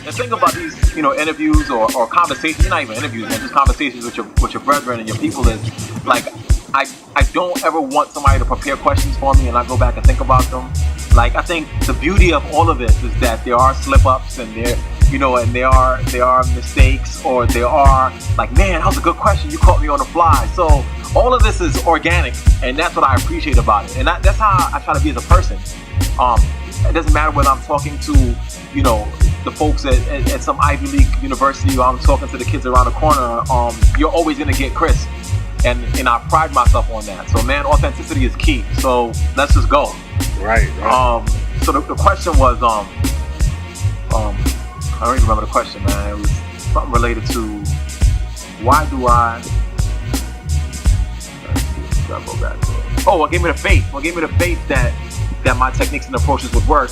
And think about these, interviews or conversations, not even interviews, man, just conversations with your brethren and your people is like, I don't ever want somebody to prepare questions for me and I go back and think about them. Like, I think the beauty of all of this is that there are slip-ups and there are mistakes, or there are like, man, that was a good question, you caught me on the fly. So all of this is organic, and that's what I appreciate about it. And that's how I try to be as a person. It doesn't matter whether I'm talking to, the folks at some Ivy League university, or I'm talking to the kids around the corner. You're always gonna get Chris, and I pride myself on that. So, man, authenticity is key. So let's just go. Right. So the question was, I don't even remember the question, man. It was something related to why do I? I'll go back to it. Oh, what gave me the faith? What gave me the faith that my techniques and approaches would work?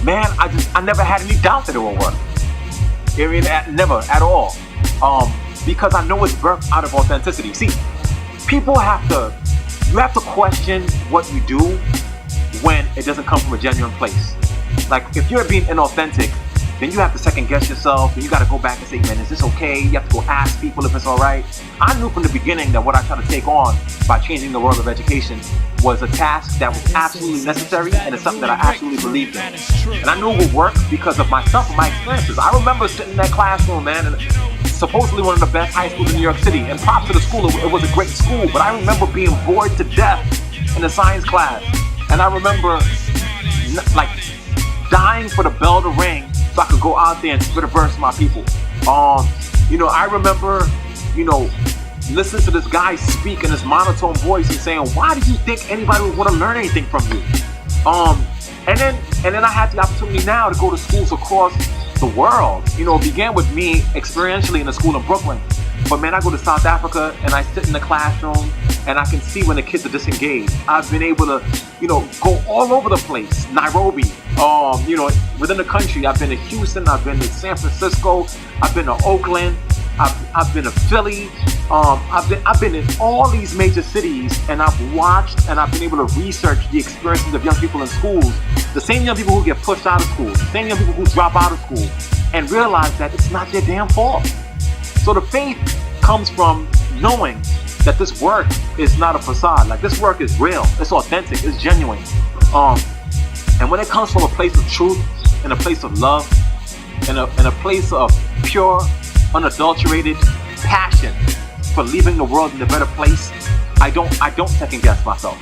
Man, I never had any doubt that it would work. I mean, never at all. Because I know it's birthed out of authenticity. See, you have to question what you do when it doesn't come from a genuine place. Like, if you're being inauthentic, then you have to second guess yourself, and you got to go back and say, man, is this okay? You have to go ask people if it's all right. I knew from the beginning that what I tried to take on by changing the world of education was a task that was absolutely necessary, and it's something that I absolutely believed in. And I knew it would work because of myself and my experiences. I remember sitting in that classroom, man, and supposedly one of the best high schools in New York City, and props to the school, it was a great school, but I remember being bored to death in the science class. And I remember like dying for the bell to ring so I could go out there and spit a verse to my people. I remember, listening to this guy speak in his monotone voice and saying, why did you think anybody would want to learn anything from you? And then I had the opportunity now to go to schools across the world. It began with me experientially in a school in Brooklyn. But man, I go to South Africa and I sit in the classroom and I can see when the kids are disengaged. I've been able to, go all over the place. Nairobi, within the country. I've been to Houston, I've been to San Francisco, I've been to Oakland, I've been to Philly. I've been in all these major cities, and I've watched and I've been able to research the experiences of young people in schools. The same young people who get pushed out of school, the same young people who drop out of school, and realize that it's not their damn fault. So the faith comes from knowing that this work is not a facade. Like, this work is real, it's authentic, it's genuine. And when it comes from a place of truth, and a place of love, and a place of pure, unadulterated passion for leaving the world in a better place, I don't second guess myself.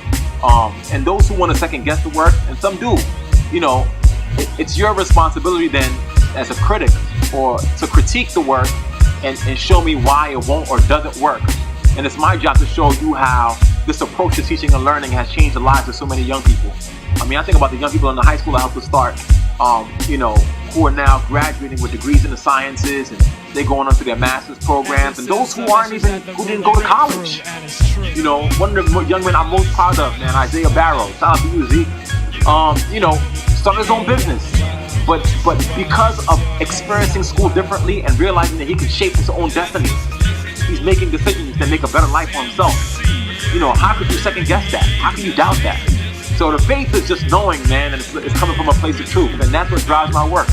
And those who want to second guess the work, and some do, it's your responsibility then as a critic, or to critique the work and show me why it won't or doesn't work. And it's my job to show you how this approach to teaching and learning has changed the lives of so many young people. I mean, I think about the young people in the high school I helped to start, who are now graduating with degrees in the sciences, and they're going on to their master's programs, and those who didn't go to college. One of the young men I'm most proud of, man, Isaiah Barrow, shout out to you, Z, started his own business. But because of experiencing school differently and realizing that he can shape his own destiny, he's making decisions that make a better life for himself. How could you second guess that? How can you doubt that? So the faith is just knowing, man, and it's coming from a place of truth, and that's what drives my work.